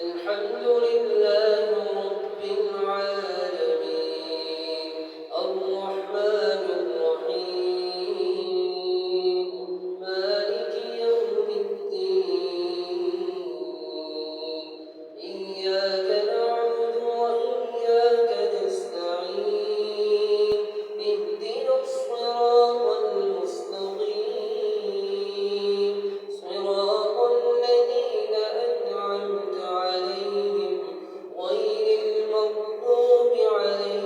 الحمد لله رب العالمين الرحمن الرحيم مالك يوم الدين إياك نعبد وإياك نستعين اهدنا الصراط المستقيم صراط الذين أنعمت عليهم غير المغضوب عليهم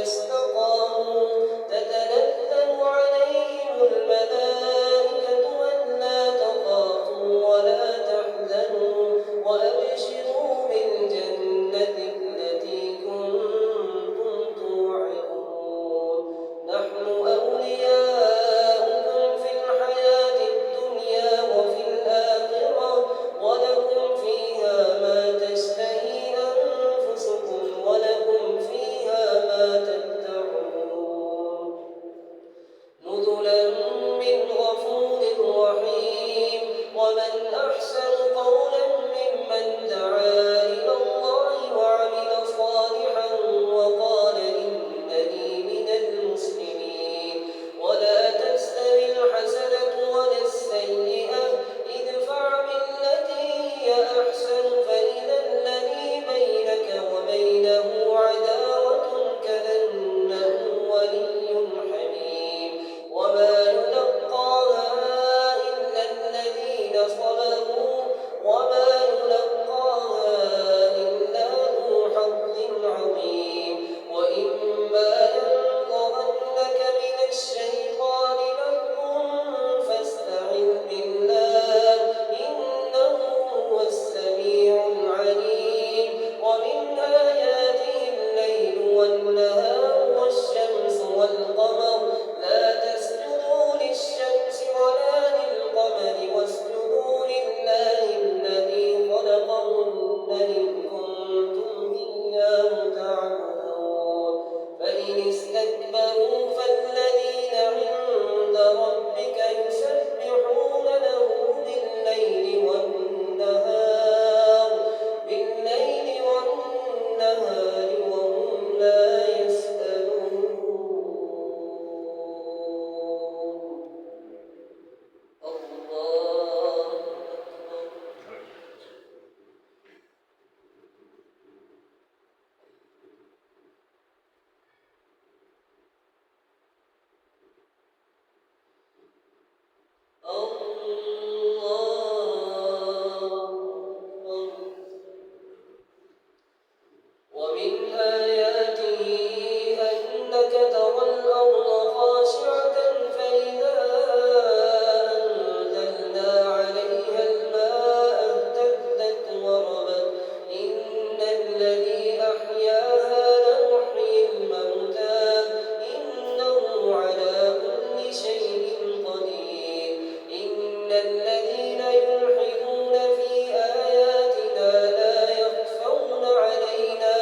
استقاموا تتنزل عليهم الملائكة ألا تخافوا ولا تحزنوا وأبشروا بالجنة التي كنتم توعدون نحن أولياؤكم في الحياة الدنيا وفي الآخرة ولكم فيها ما تشتهي أنفسكم ولكم فيها ما تدعون نزلا من غفور رحيم ومن أحسن قولا ممن دعا إلى الله وعمل صالحا وقال إنني من المسلمين ولا تستوي الحسنة ولا السيئة ادفع بالتي هي أحسن فإذا الذي بينك وبينه عداوة كأنه ولي حميم وما يلقاها إلا الذين صبروا وما يلقاها إلا ذو حظ عظيم وإما ينزغنك من الشيطان نزغ فاستعذ بالله إنه هو السميع العليم ومن آياته الليل والنهار والشمس والقمر لا تسجدوا للشمس ولا للقمر واسجدوا لله الذي خلقهن إن كنتم إياه تعبدون فإن استكبروا فالذين عند ربك يسبحون له بالليل والنهار وهم لا يسأمون الله ومن آياته أنك ترى الأرض خاشعة فإذا أنزلنا عليها الماء اهتزت وربت إن الذي أحياها لمحيي الموتى إنه على كل شيء قدير إن الذين يلحدون في آياتنا لا يخفون علينا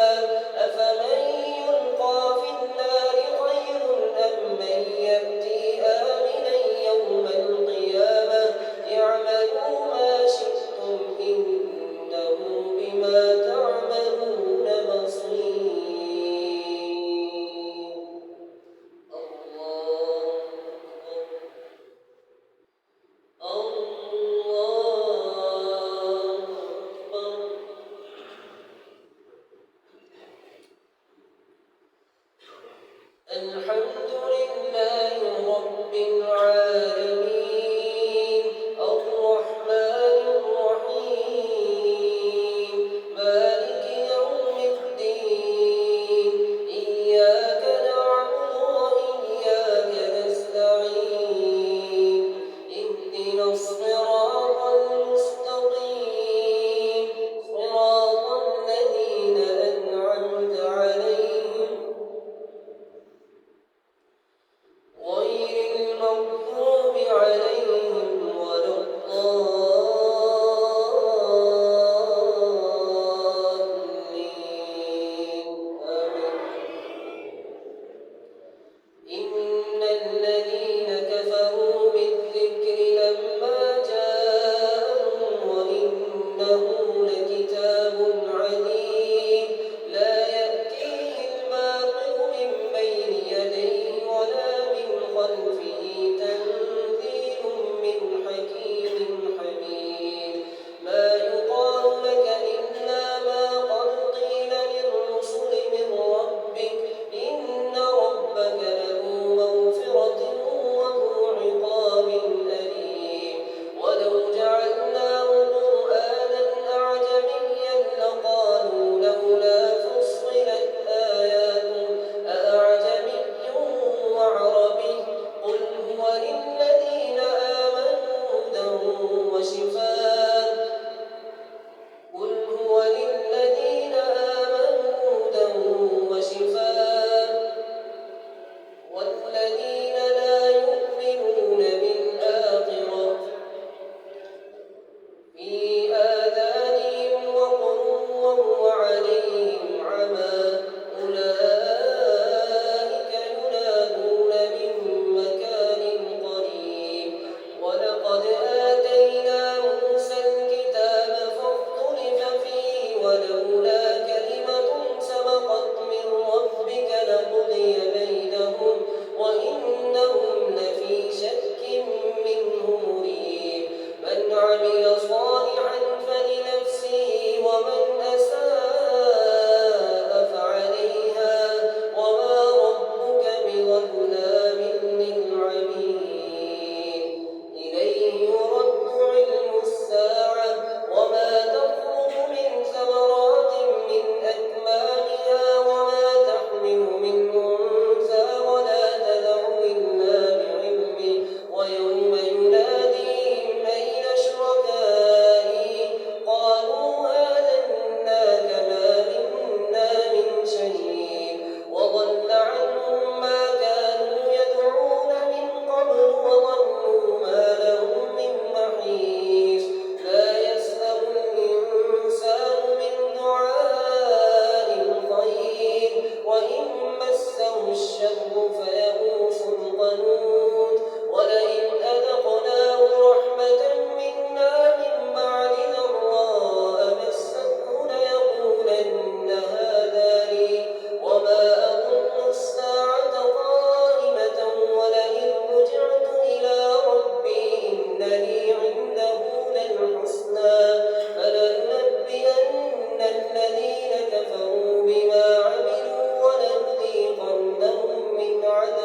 أفمن يلقى في النار خير أم من يأتي آمنا يوم القيامة اعملوا ما شئتم إنه بما تعملون بصير الله أكبر الحمد لله رب العالمين الرحمن الرحيم مالك يوم الدين إياك نعبد وإياك نستعين اهدنا الصراط المستقيم صراط الذين أنعمت عليهم غير المغضوب عليهم الشر فيئوس قنوط ولئن أذقناه رحمة منا من بعد ضراء مسته ليقولن هذا لي وما أظن الساعة قائمة ولئن رجعت إلى ربي إن لي عنده للحسنى فلننبئن الذين كفروا بما عملوا ولنذيقنهم من عذاب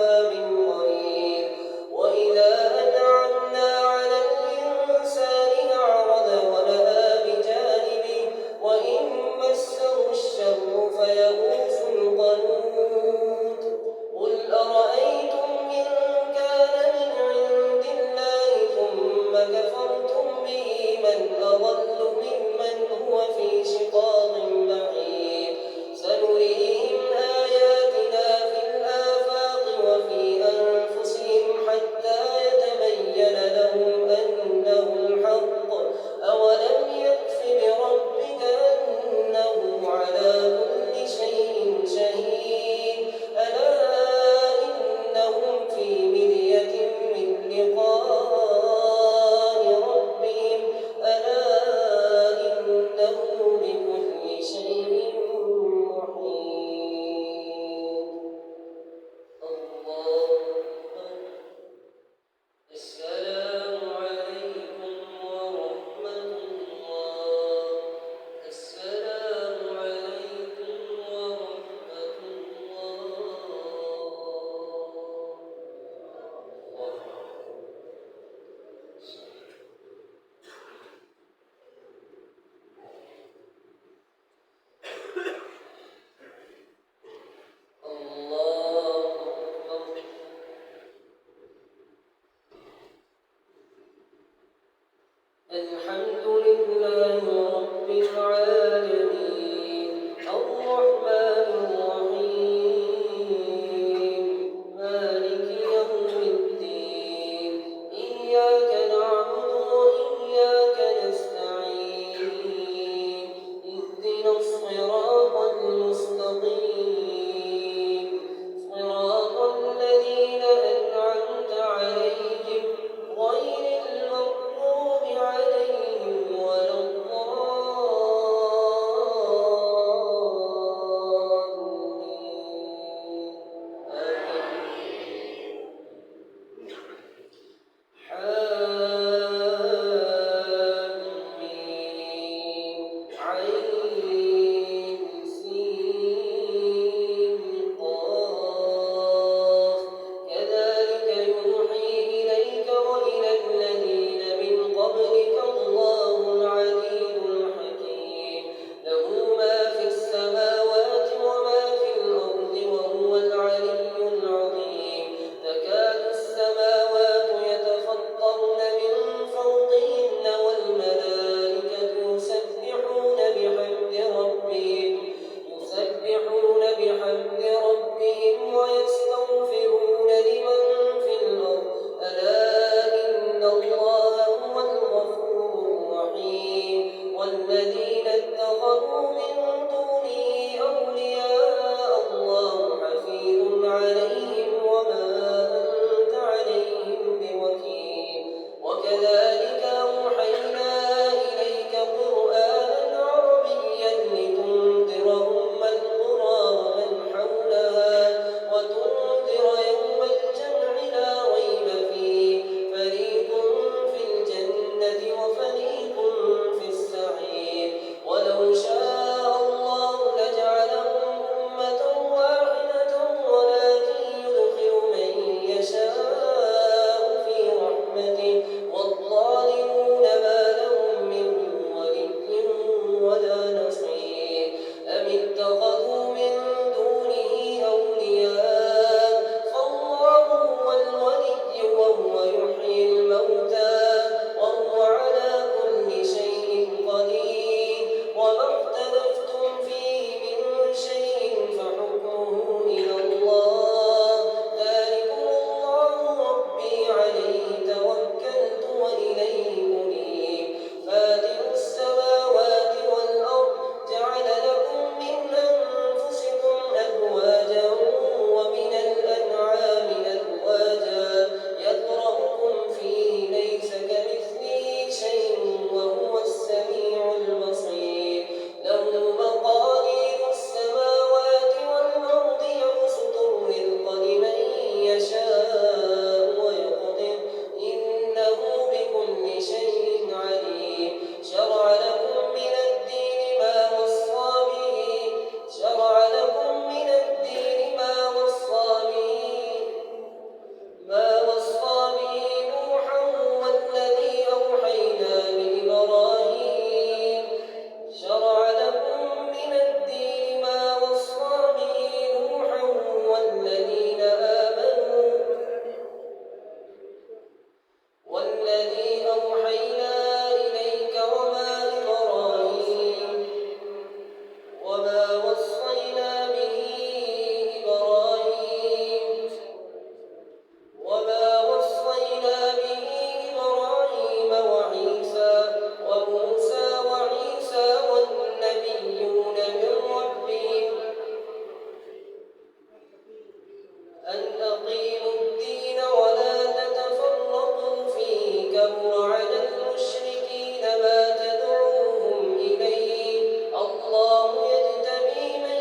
أقيموا الدين ولا تتفرقوا فيه كبر على المشركين ما تدعوهم إليه الله يجتبي من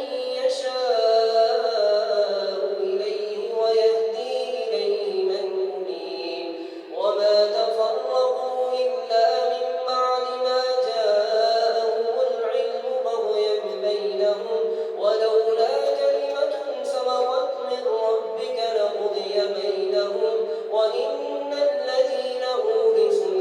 يشاء إليه ويهدي إليه من أنيب وما تفرقوا إلا من بعد ما جاءهم العلم بغيا بينهم ولولا كلمة سبقت من ربك لقضي بينهم وإن الذين أورثوا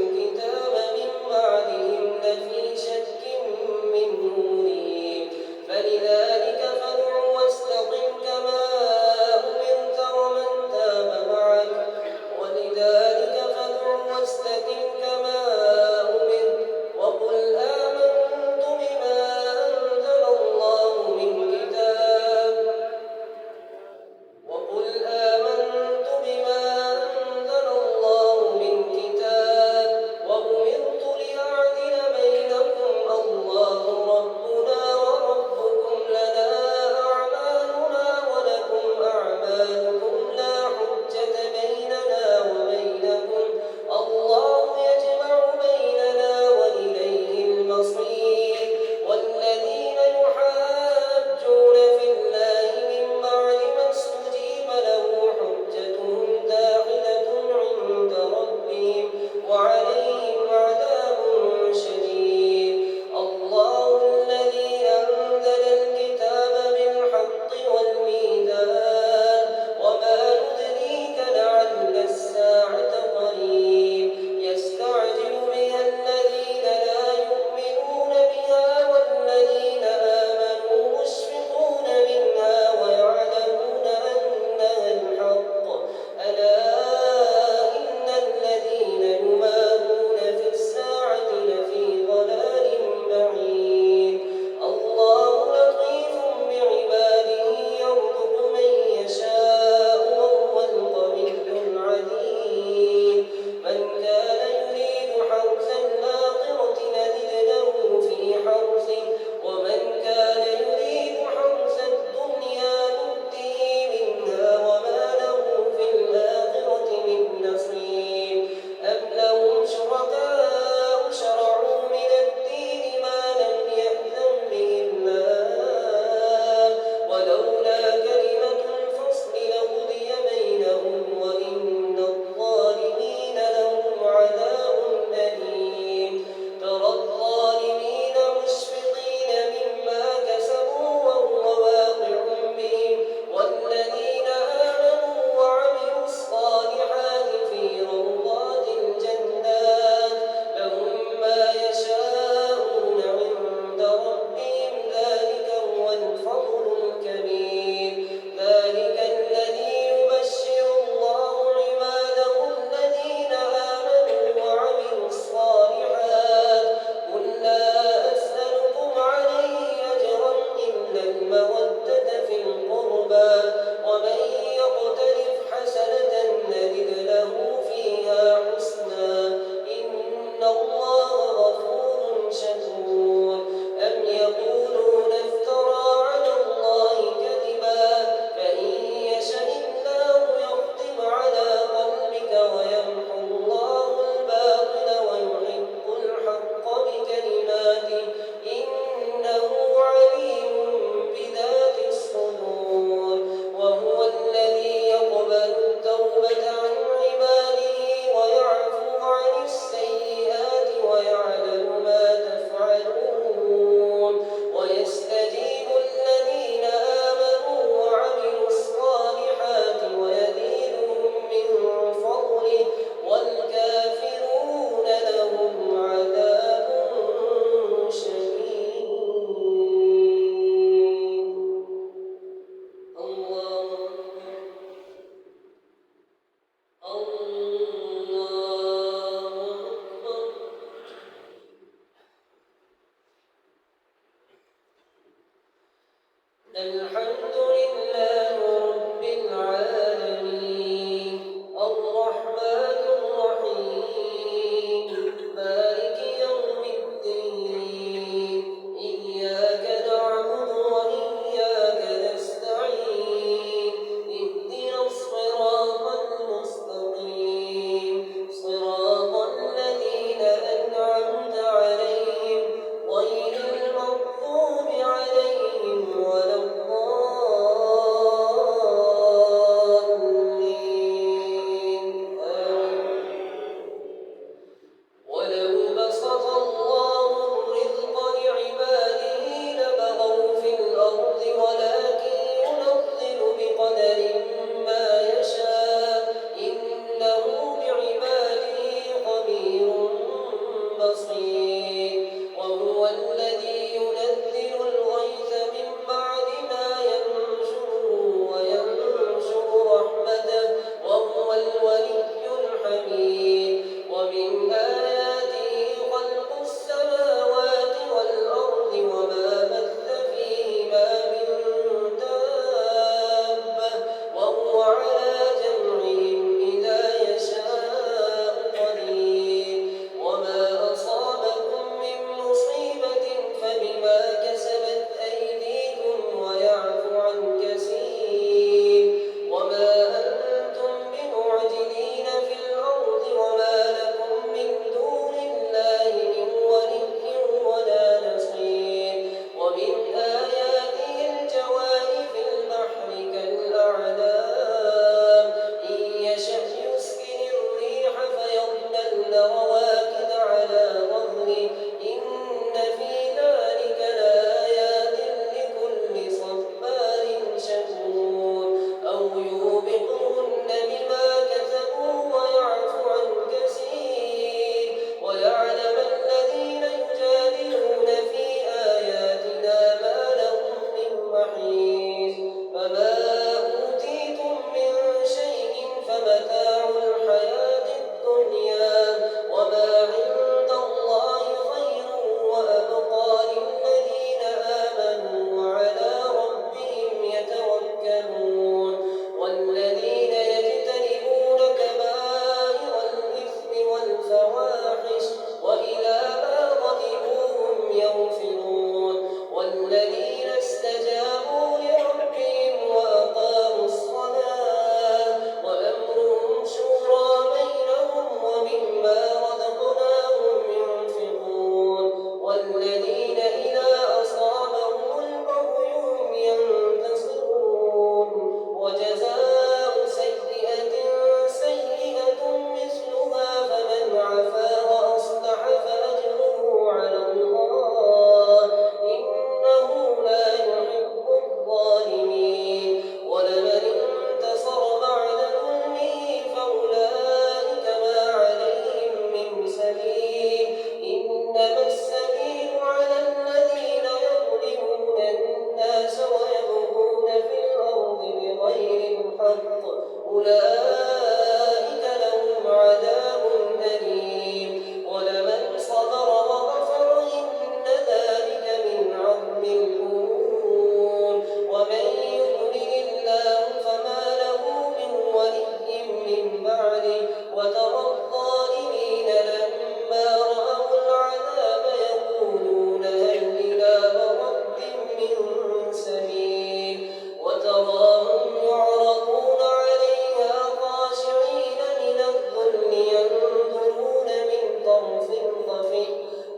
أولئك لهم عذاب أليم ولمن صبر وغفر إن ذلك من عظم الأمور ومن يضلل الله فما له من ولي من بعده وترى الظالمين لما رأوا العذاب يقولون هل إلى مرد من سبيل وتراهم يعرضون عليها خاشعين من الذل ينظرون من طرف خفي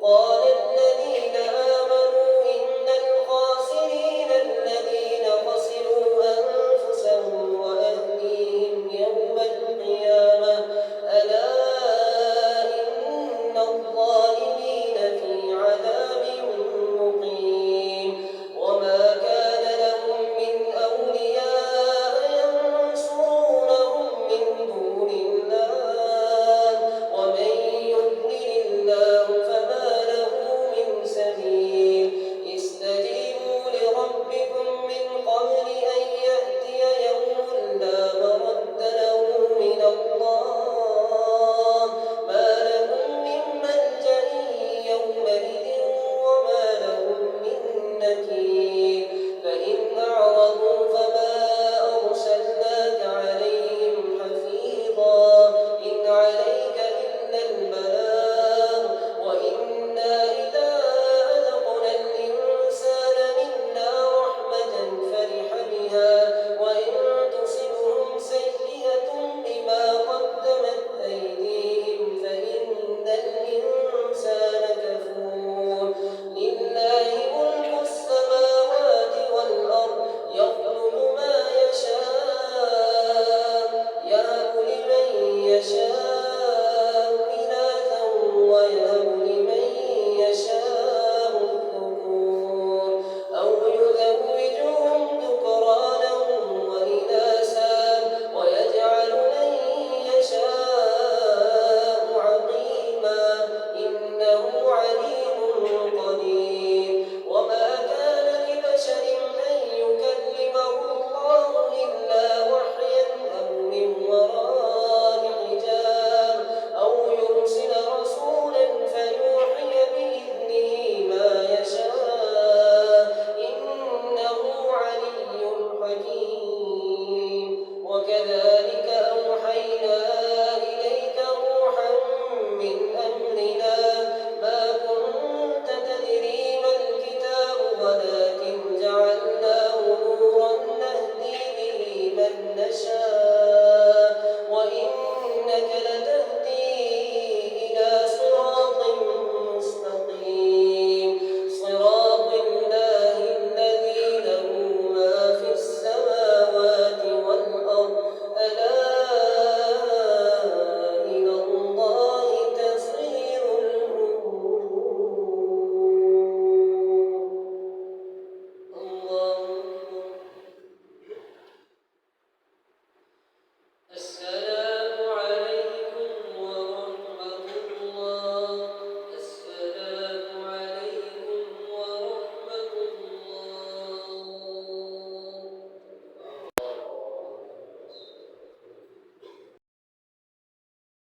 قال الذين آمنوا إن الخاسرين الذين خسروا أنفسهم وأهليهم يوم القيامة ألا إن الظالمين في عذاب مقيم وما كان لهم من أولياء ينصرونهم من دون الله ومن يضلل الله فما له من سبيل استجيبوا لربكم من قبل أن يأتي يوم لا مرد له من الله ما لهم من ملجأ يومئذ وما لهم من نكير فإن أعرضوا فما أرسلناك عليهم حفيظا إن عليك إلا البلاغ وإنا إذا أذقنا الإنسان منا رحمة فرح بها وإن تصبهم سيئة بما قدمت أيديهم فإن الإنسان كفور لله ملك السماوات والأرض يخلق ما يشاء يهب لمن يشاء إناثا ويهب لمن يشاء الذكور أو يزوجهم ذكرانا وإناثا ويجعل من يشاء عقيما إنه عليم قدير وما كان لبشر أن يكلمه الله إلا وحيا أو من وراء حجاب أو يرسل رسولا فيوحي بإذنه ما يشاء إنه علي حكيم وكذلك أوحينا إليك روحا من أمرنا ما كنت تدري ما الكتاب ولكن جعلناه نورا نهدي به من نشاء